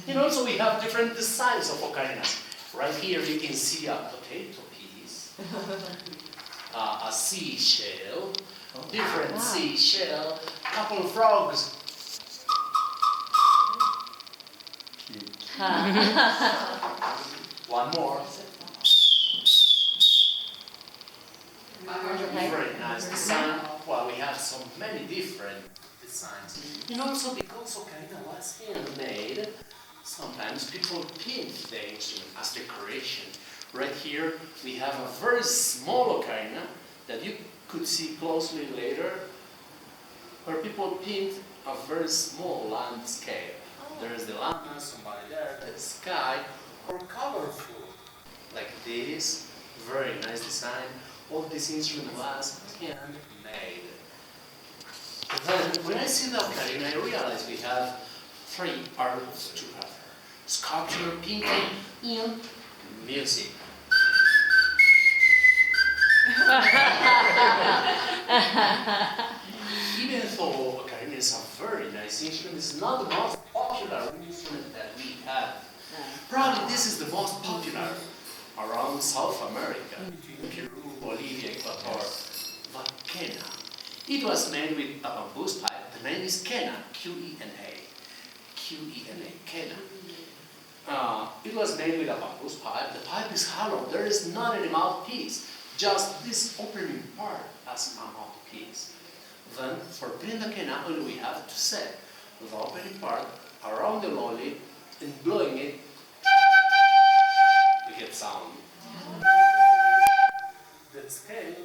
And also we have different designs of ocarinas. Right here you can see a potato piece, a seashell, different seashell, couple of frogs. One more. Very nice design. Well, we have so many different designs. And also because ocarina was handmade, sometimes people paint the instrument as decoration. Right here we have a very small ocarina that you could see closely later, where people paint a very small landscape. There's the land, somebody there, the sky, or colorful, like this. Very nice design. All this instrument was handmade. Then, when I see the ocarina, I realize we have three arts together: sculpture, painting, and music. Even though ocarina is a very nice instrument, it's not the most popular instrument that we have. Probably this is the most popular around South America, between Peru, Bolivia, Ecuador, but quena. It was made with a bamboo pipe. The name is quena, Q-E-N-A. Q-E-N-A, quena. It was made with a bamboo pipe. The pipe is hollow. There is not any mouthpiece, just this opening part as a mouthpiece. Then, for playing the quena, only we have to set the opening part around the lolly and blowing it. We get sound. The scale.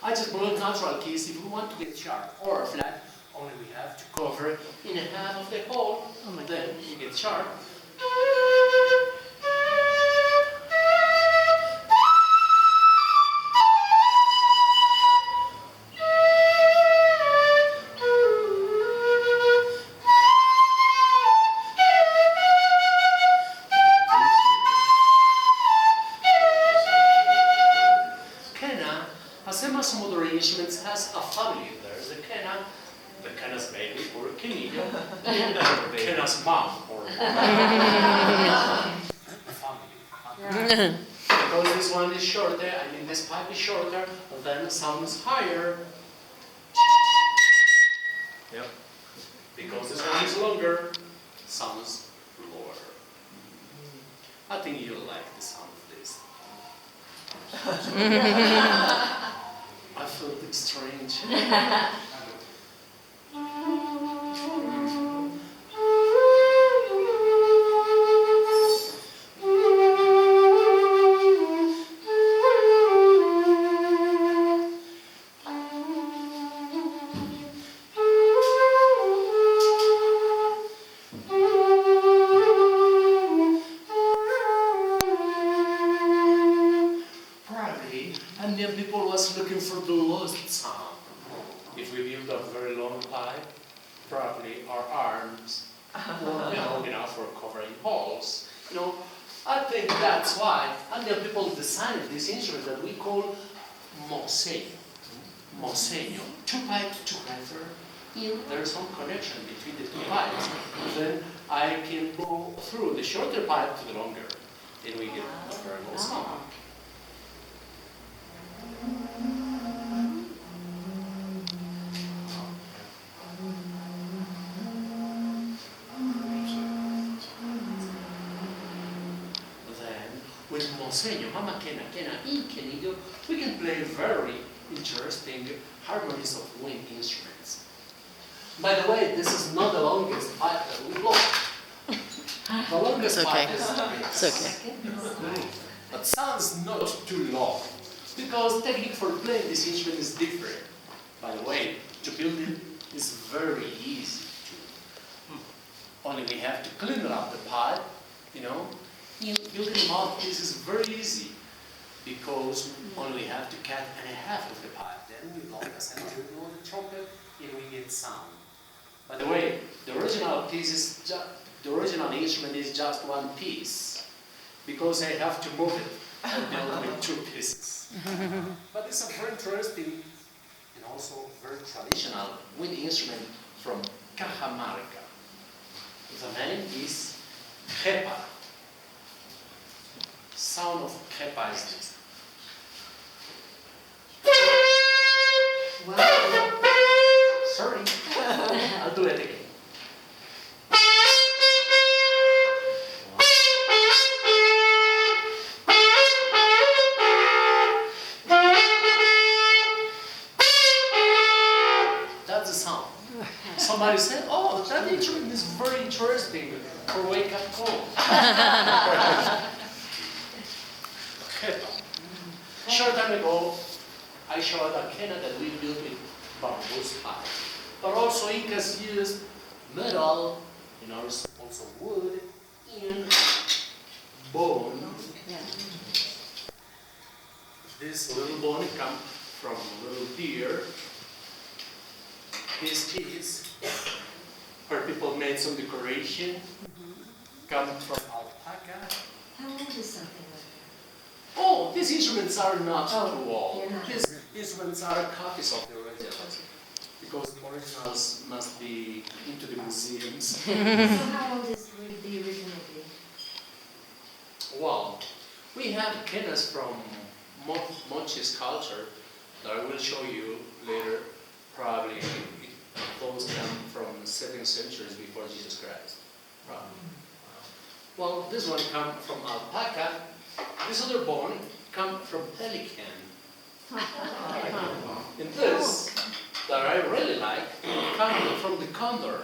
I just blow natural keys. If we want to get sharp or flat, only we have to cover in half of the hole. Then we get sharp. As modern instruments has a family. There's the quena, the quena's baby or quenillo, and the quena's mom or family. Because this one is shorter, this pipe is shorter, then sounds higher. Yep. Because this one is longer, sounds lower. I think you'll like the sound of this. I feel it's strange. Andean people was looking for the lost sound. If we build a very long pipe, probably our arms won't be long enough for covering holes. I think that's why Andean people designed this instrument that we call moseño. Moseño. Two pipes together. There's some connection between the two pipes. Then I can go through the shorter pipe to the longer. Then we get a very long sound. With moseño, mama quena, quena, y quenillo, we can play very interesting harmonies of wind instruments. By the way, this is not the longest pipe that we blow. The longest pipe is It's okay. But sounds not too long, because technique for playing this instrument is different. By the way, to build it is very easy. Only we have to clean up the pipe, Building a mouthpiece is very easy because only we have to cut in half of the pipe. Then we blow the center, blow the trumpet, and we get sound. By the way, the original instrument is just one piece. because I have to move it and with two pieces. But it's a very interesting and also very traditional wind instrument from Cajamarca. The name is jepa. Sound of jepa is this. Wow. Sorry, I'll do it again. That's the sound. Somebody said, oh, that instrument is very interesting for wake-up call. Short time ago, I showed a cannon that we built with bamboo pipe. But also Incas used metal, also wood, and bone. Yeah. This little bone comes from a little deer. This piece, where people made some decoration, comes from alpaca. How old is something like that? Oh, these instruments are not Oh, too old. they're not. These instruments are copies of the originals, because the originals must be into the museums. So how old is the original beer? Well, we have canas from Mochi's culture that I will show you later. Probably those come from 7th centuries before Jesus Christ. Probably. Well, this one comes from alpaca. This other bone comes from pelican. And this, that I really like, comes from the condor.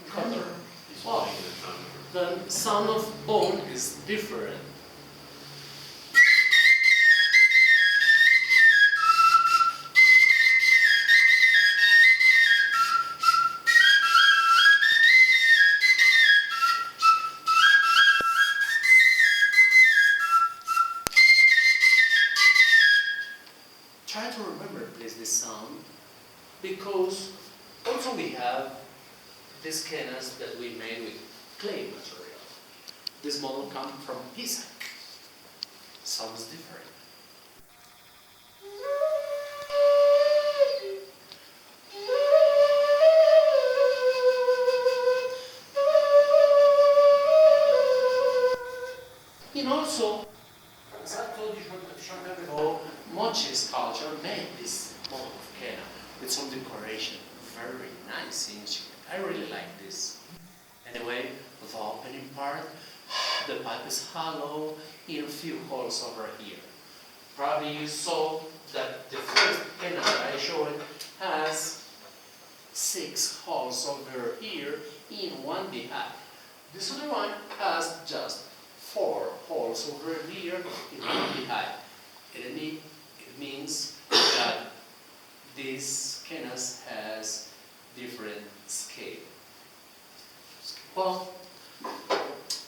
Condor. Well, the sound of bone is different. Try to remember, please, this sound, because also we have these canas that we made with clay material. This model comes from Pisa. Sounds different. And also, as I told you short time ago, Mochi's culture made this model of cana with some decoration. Very nice instrument. I really like this. Anyway, the opening part, the pipe is hollow in a few holes over here. Probably you saw that the first cana that I showed has 6 holes over here in one behind. This other one has just 4 holes over here in one behind. It means that this canas has different scale. Well,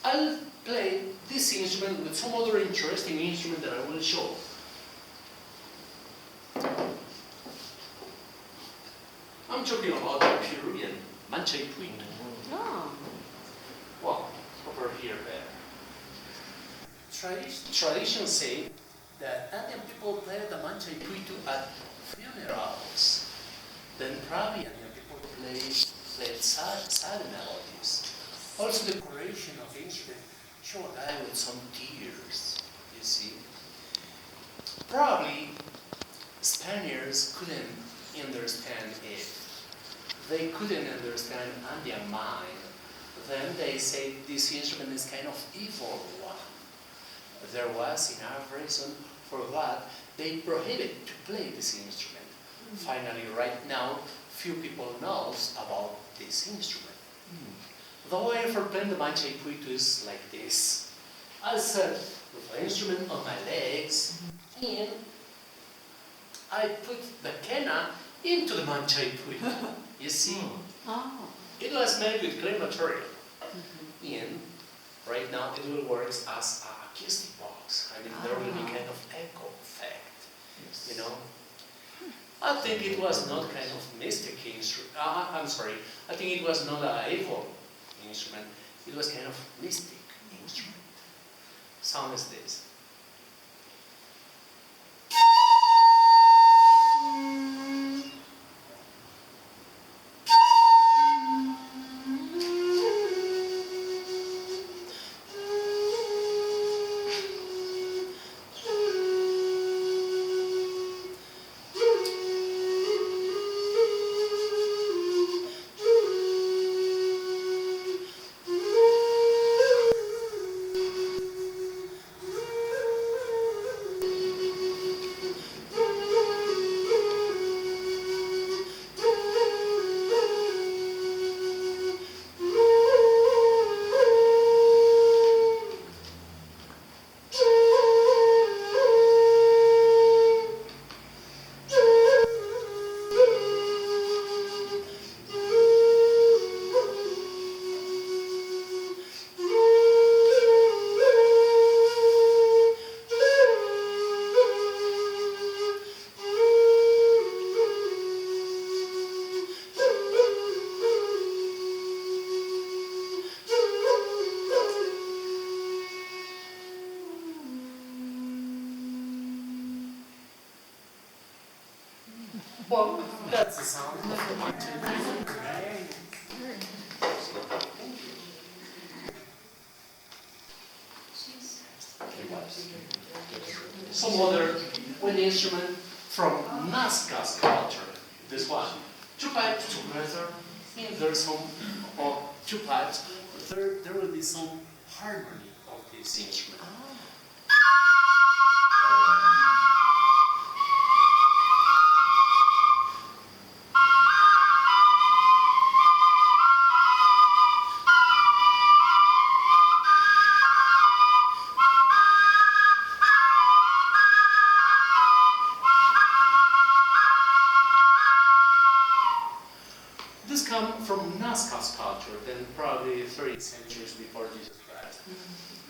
I'll play this instrument with some other interesting instrument that I will show. I'm talking about the Peruvian manchaipuito. Oh. Well, over here there. Traditions say that Andean people play the manchaipuito at funerals. Then probably Andean people played sad melodies. Also, the decoration of the instrument show a guy with some tears, you see. Probably Spaniards couldn't understand it. They couldn't understand Andean mind. Then they say this instrument is kind of evil one. There was enough reason for what they prohibited to play this instrument. Finally, right now, few people knows about this instrument. The way for playing the manchaipuito is like this. I set the instrument on my legs and I put the cana into the manchaipuito. You see? Oh. It was made with clay material. And right now it will work as an acoustic box. I mean, there will be kind of echo effect, you know? I think it was not kind of mystic instrument. I'm sorry. I think it was not an evil instrument. It was kind of mystic instrument. Sound is this. Well, that's the sound of the one, two, three. Some other wind instrument from Nazca's culture. This one. Two pipes together. There's some two pipes. There will be some harmony of this instrument. This comes from Nazca's culture, then probably 30 centuries before Jesus Christ.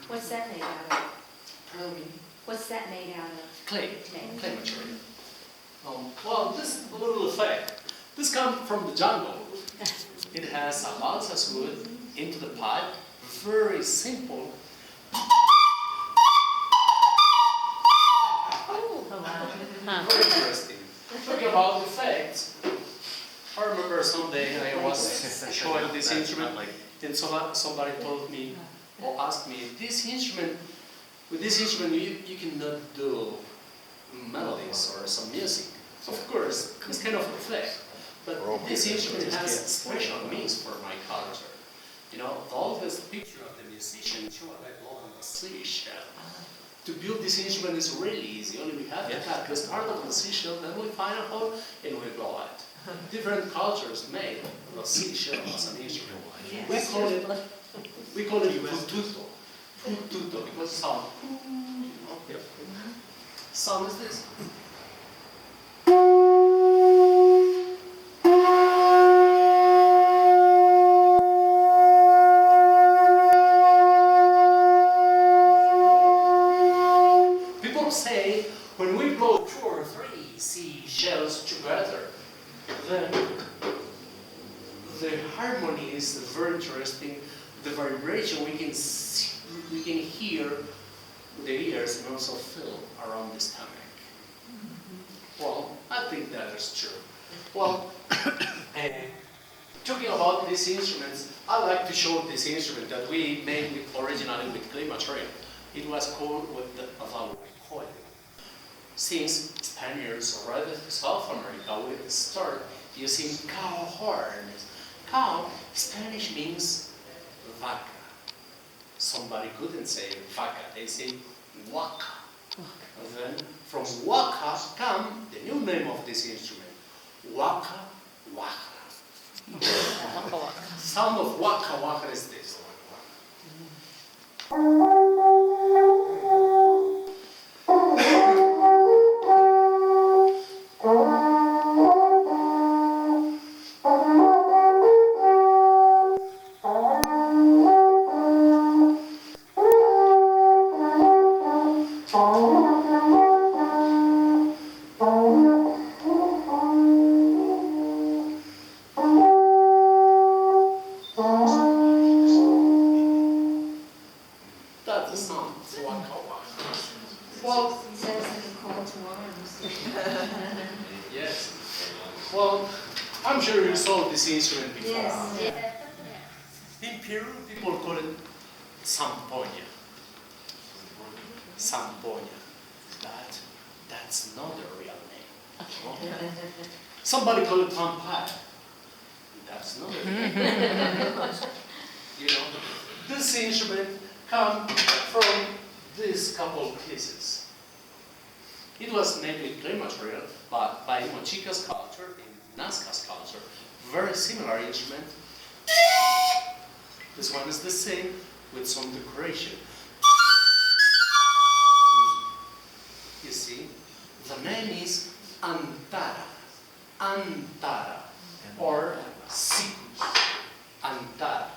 What's that made out of? Probably What's that made out of? clay material. Well, this little effect. This comes from the jungle. It has a balsa wood into the pipe, very simple. Very interesting. Talking about effects. I remember someday I was showing this instrument, and somebody told me or asked me, with this instrument you cannot do melodies or some music. Of course, it's kind of effect, but this instrument has special means for my culture. You know, all this picture of the musician show like on the seashell. To build this instrument is really easy. Only we have to cut the start of the seashell, then we find a hole and we blow it. Different cultures made a seashell as an instrument. We call it pututo. Pututo because sound. Sound is this. People say when we blow 2 or 3 seashells together, then the harmony is very interesting. The vibration we can hear with the ears and also feel around the stomach. Well, I think that is true. Well, talking about these instruments, I like to show this instrument that we made originally with clay material. It was called with the coil. Since Spaniards arrived in South America, we started using cow horns. Cow, Spanish means vaca. Somebody couldn't say vaca, they say waka. And then from waka come the new name of this instrument, waka waka. Sound of waka waka is this. the sound. Well, Sounds like a call to arms. yes. Well, I'm sure you saw this instrument before. Yes. In Peru, people call it zampoña. Zampoña. But that's not the real name. Somebody call it vampire. That's not the real name. You know, this instrument comes from these couple pieces. It was made with clay material, but by Mochica's culture, in Nazca's culture, very similar instrument. This one is the same with some decoration. You see, the name is Antara. Antara, or Sikus. Antara.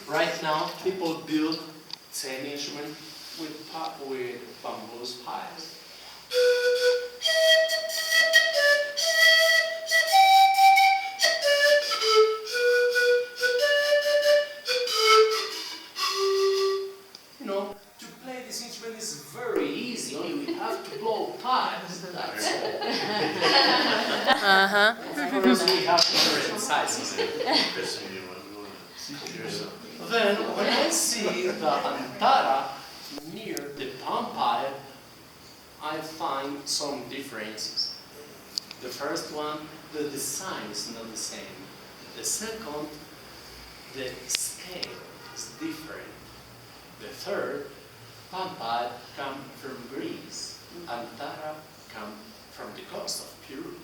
Right now, people build same instrument with bamboo pipes. You know, to play this instrument is very easy. Only we have to blow pipes. That's all. Of course, we have different sizes. Then, when I see the Antara near the vampire, I find some differences. The first one, the design is not the same. The second, the scale is different. The third, vampire come from Greece. Antara come from the coast of Peru.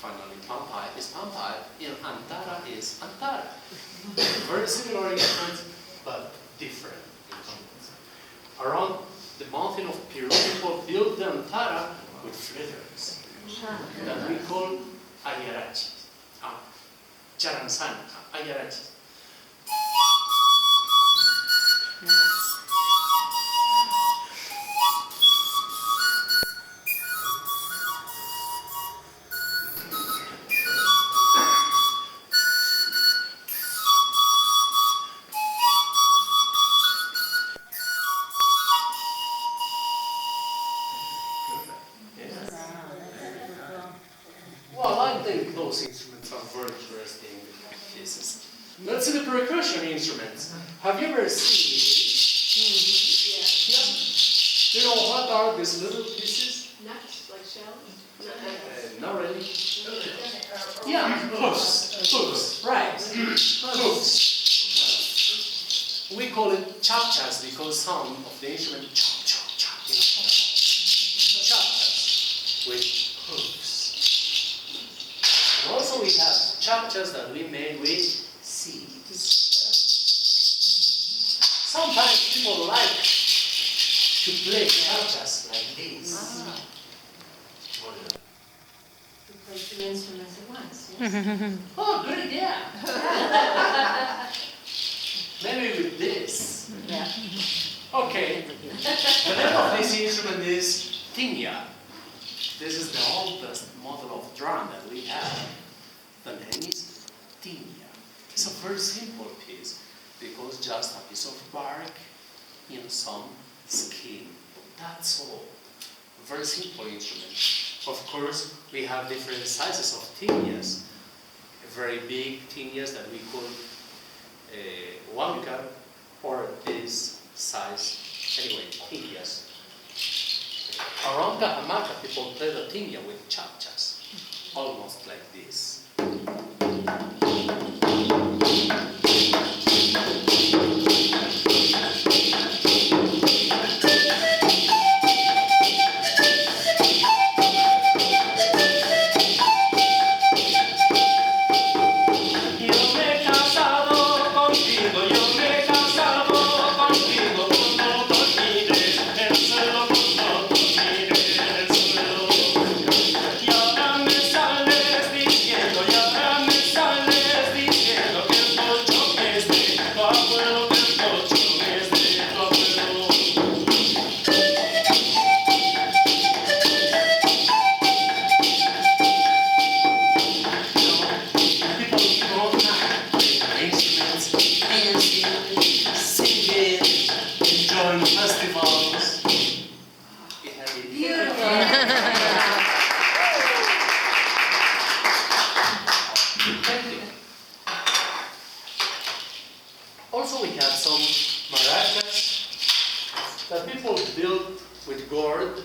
Finally, vampire is vampire, and Antara is Antara. Very similar instruments, but different instruments. Around the mountain of Peru, people build the Antara with feathers that we call ayarachi. Charanzan, ayarachi. Well, I think those instruments are very interesting pieces. Let's see the percussion instruments. Have you ever seen these? Yeah. You know what are these little pieces? Nuts, like shells? Not really. Yeah, hooks, right. Hooks. We call it chapchas because sound of the instrument chop, chop, chop. You know, chapchas with hooks. And also we have chapchas that we made with seeds. Sometimes people like to play chapchas like this. You play two instruments at once. Yes? Oh, good idea. Maybe with this. Yeah. Okay. The name of this instrument is tinya. This is the oldest model of drum that we have. The name is tinya. It's a very simple piece because just a piece of bark in some skin. That's all. A very simple instrument. Of course, we have different sizes of tinyas. Very big tinyas that we call huanca, or this size, anyway, tinyas. Around Cajamarca, people play the tinya with chapchas, almost like this. we have some maracas that people build with gourd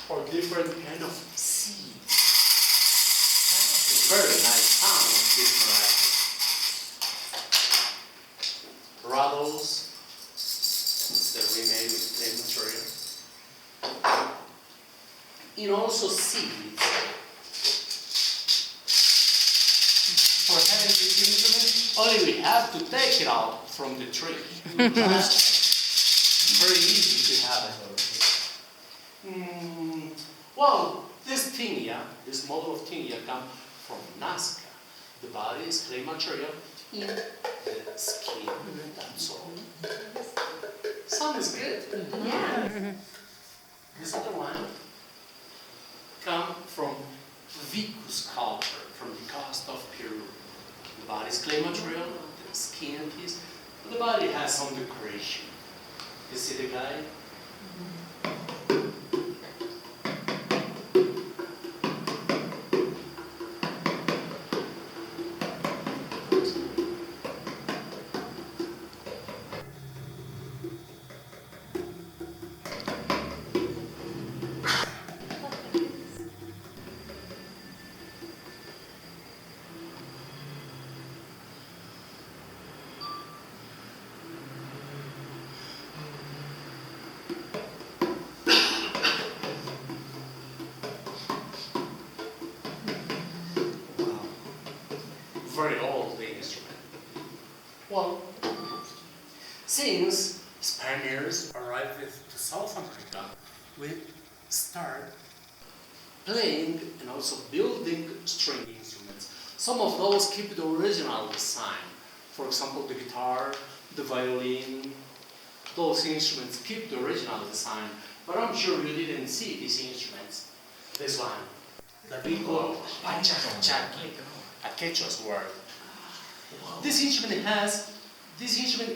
or different kind of seeds. Very nice sound of these maracas. Rattles that we made with clay material. And also seeds. For having this instrument, only we have to take it out from the tree. Very easy to have it. Well, this tinea, this model of tinea comes from Nazca. The body is clay material in the skin, that's all. Sound is good. Yeah. This other one comes from Vicus culture, from the coast of Peru. The body is clay material, the skin piece, but the body has some decoration. You see the guy? Very old instrument. Well, since Spaniards arrived to South America, we start playing and also building string instruments. Some of those keep the original design. For example, the guitar, the violin, those instruments keep the original design. But I'm sure you didn't see these instruments. This one, that we call pachachaki, a Quechua word. This instrument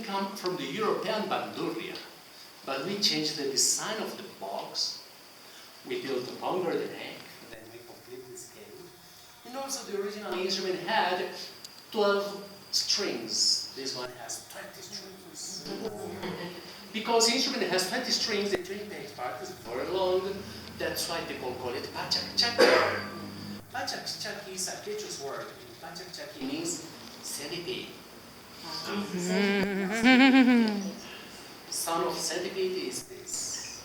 comes from the European bandurria, but we changed the design of the box. We built a longer the neck, then we complete the scale. And also the original instrument had 12 strings. This one has 20 strings. Because the instrument has 20 strings, the three-piece part is very long. That's why people call it pachachaki. Pachachaki is a Quechua word. Pachachaki means centipede. Sound of centipede is this.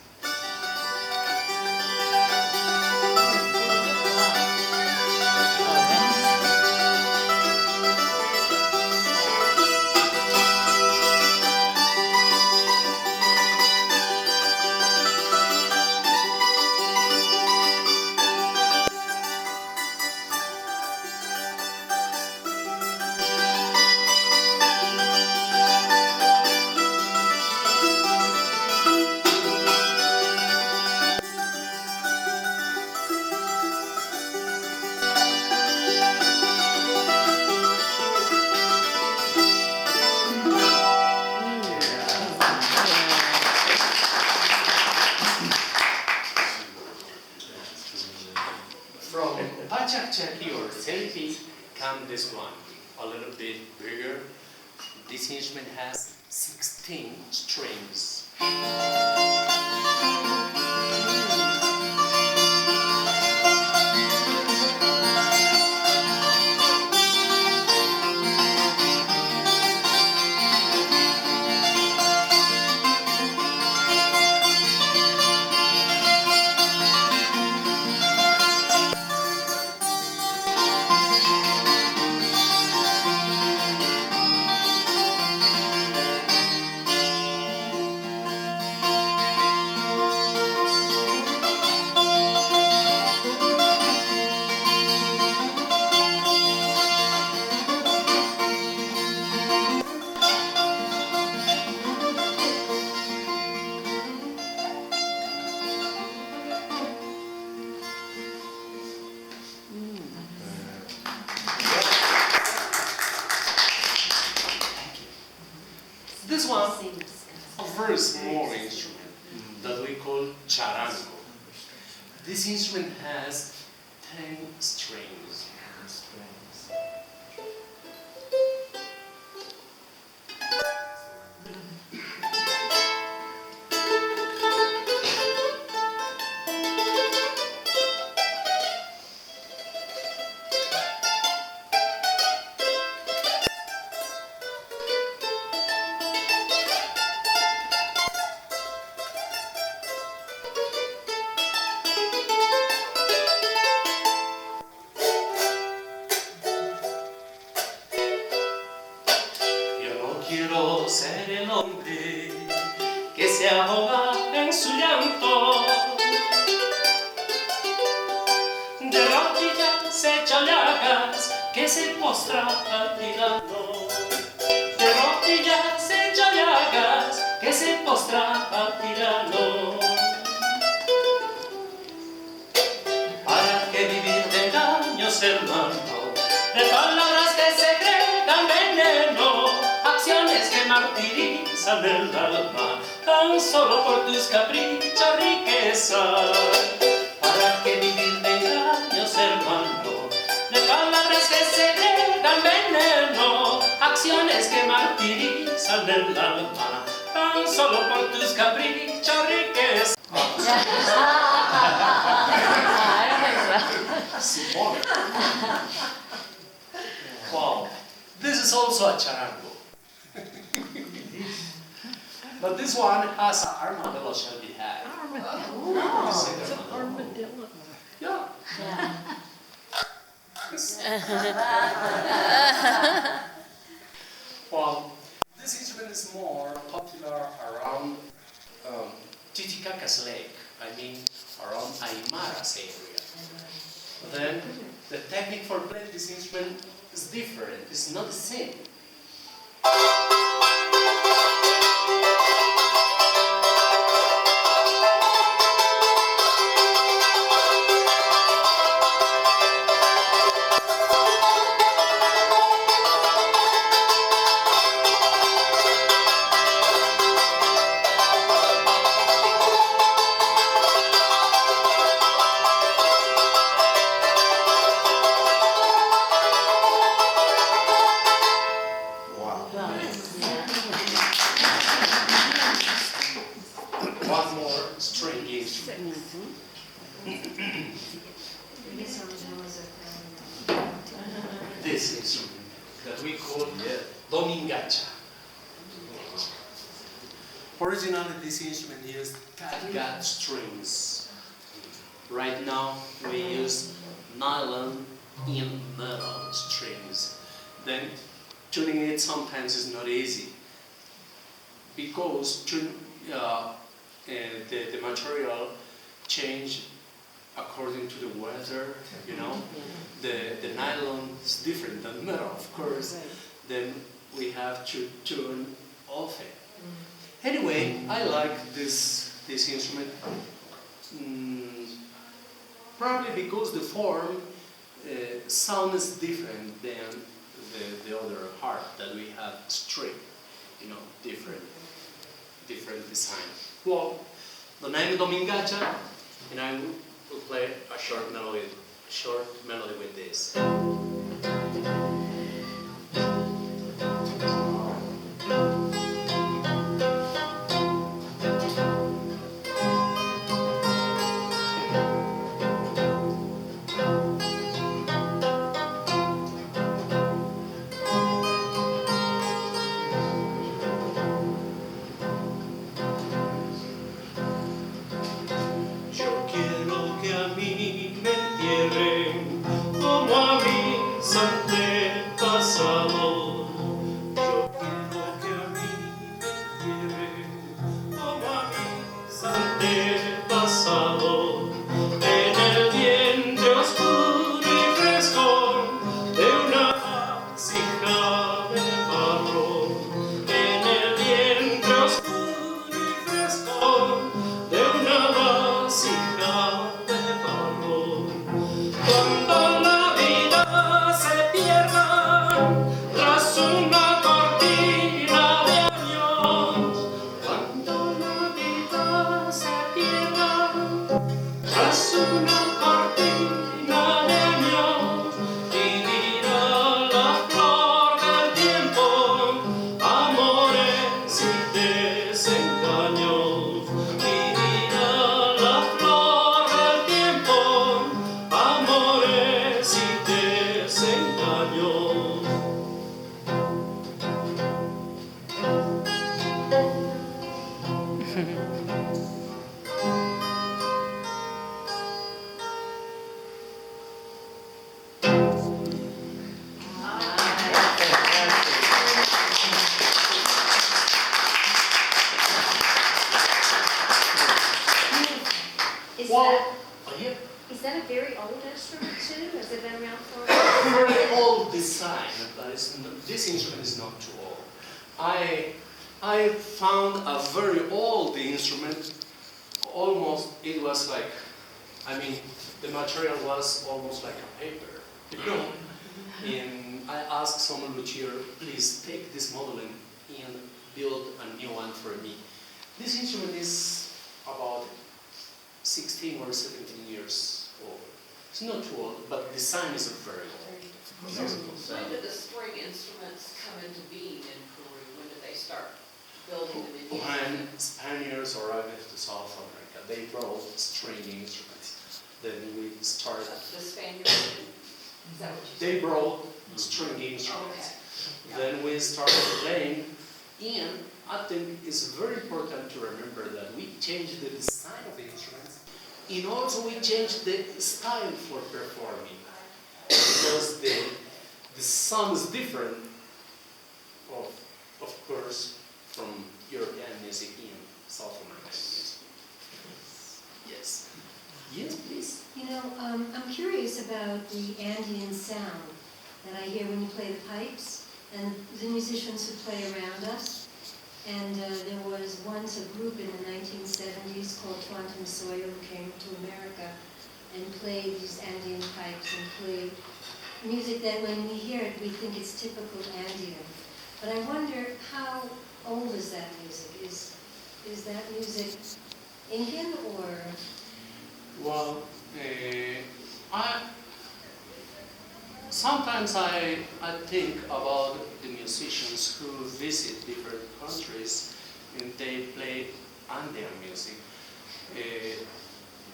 From pachachaki or centipede come this one, a little bit bigger. This instrument has 16 strings. This one, a very small instrument that we call charango. This instrument has 10 strings. quiero ser el hombre que se ahoga en su llanto, de rodillas hecha llagas, que se postra al tirano, de rodillas hecha llagas, que se postra al tirano. ¿Para qué vivir de engaños, hermano? De palabras que segregan veneno, acciones que martirizan el alma, tan solo por tus caprichos, riqueza. ¿Para qué vivir de engaños, hermano? De palabras que segregan veneno, acciones que martirizan el alma, tan solo por tus caprichos, riqueza. Simone. Wow, this is also a charango. But this one has an armadillo shall be had. Armadillo. Yeah. Well, this instrument is more popular around Titicaca's Lake, I mean around Aymara's area. Then the technique for playing this instrument is different, it's not the same. One more string instrument. This instrument that we call domingacha. Originally, this instrument used catgut strings. Right now, we use nylon in metal strings. Then, tuning it sometimes is not easy because the material change according to the weather, you know. The nylon is different than metal, of course. Then we have to tune often. Anyway, I like this instrument probably because the form sound is different than the other harp that we have string, you know, different design. Well, the name is Domingacha, and I will play a short melody with this. Yo quiero que a mí me entierren como a mí this instrument is not too old. I found a very old instrument. Almost, it was like, I mean, the material was almost like a paper, you know. And I asked someone, luthier, please take this model and build a new one for me. This instrument is about 16 or 17 years old. It's not too old, but the design is very old. When did the string instruments come into being in Peru? When did they start building them in use? When Spaniards arrived to South America, they brought string instruments. Then we started. The Spaniards? Is that what you said? They brought string instruments. Oh, okay. Then we started playing, and I think it's very important to remember that we changed the design of the instruments, and also we changed the style for performing, because the sound is different, of course, from European music in South American music. Yes. Yes, please. You know, I'm curious about the Andean sound that I hear when you play the pipes and the musicians who play around us. And there was once a group in the 1970s called Quantum Soil who came to America and played these Andean pipes and played music that when we hear it, we think it's typical Andean. But I wonder, how old is that music? Is that music Incan or? Well, sometimes I think about the musicians who visit different countries and they play Andean music,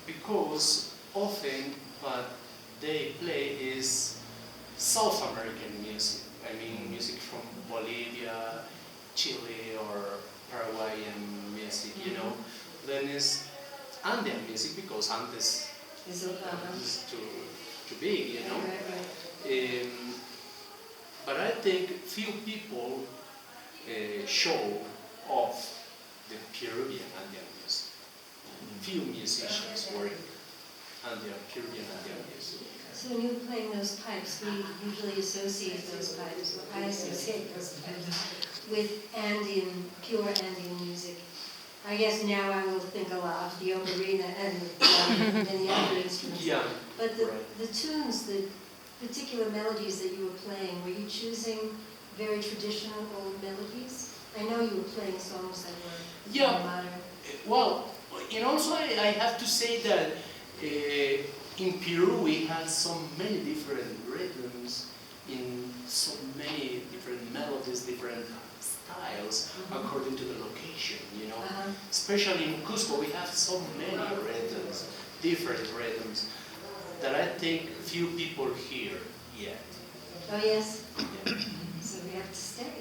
because often what they play is South American music. I mean, music from Bolivia, Chile, or Paraguayan music, you know. Then it's Andean music because Andes Is too big, you know. Right. But I think few people show off the Peruvian Andean music. Few musicians work Peruvian Andean music. So when you're playing those pipes, we usually associate those pipes, or I associate those pipes, with Andean, pure Andean music. I guess now I will think a lot of the ocarina and the other instruments. Yeah. But Right. the tunes, the particular melodies that you were playing, were you choosing very traditional old melodies? I know you were playing songs that were Yeah. more modern. Well, and also I have to say that in Peru we have so many different rhythms, in so many different melodies, different styles according to the location, you know. Especially in Cusco we have so many rhythms, different rhythms, that I think few people hear yet. Oh yes? So we have to stay.